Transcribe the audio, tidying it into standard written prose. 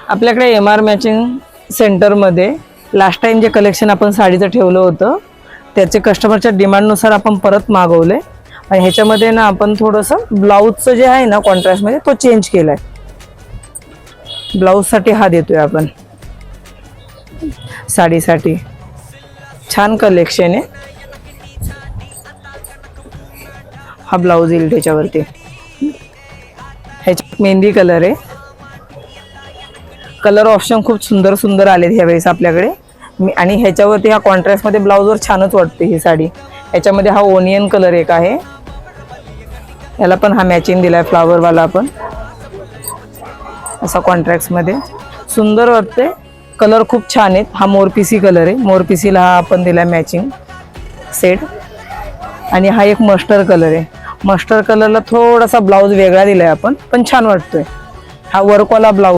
आपल्याकडे MR matching सेंटरमध्ये last time जे कलेक्शन आपण साडीचं ठेवलं होतं त्याचे कस्टमरच्या डिमांडनुसार आपण परत मागवले आणि ह्याच्यामध्ये ना आपण थोडंसं ब्लाऊजचं जे आहे ना कॉन्ट्रास्टमध्ये तो चेंज केलाय. ब्लाऊजसाठी हा देतोय आपण साडीसाठी. छान कलेक्शन आहे. हा ब्लाऊज येईल त्याच्यावरती. ह्याच्यात मेहंदी कलर आहे. कलर ऑप्शन खूप सुंदर सुंदर आलेत ह्यावेळेस आपल्याकडे. आणि ह्याच्यावरती ह्या कॉन्ट्रास्टमध्ये ब्लाऊजवर छानच वाटते ही साडी. ह्याच्यामध्ये हा ओनियन कलर एक आहे. याला पण हा मॅचिंग दिलाय फ्लावरवाला आपण असा कॉन्ट्रास्टमध्ये सुंदर वाटते. कलर खूप छान आहेत. हा मोरपिसी कलर आहे. मोरपिसीला हा आपण दिलाय मॅचिंग सेट. आणि हा एक मस्टर्ड कलर आहे. मस्टर्ड कलरला थोडासा ब्लाऊज वेगळा दिलाय आपण पण छान वाटतोय. हा वर्कवाला ब्लाऊज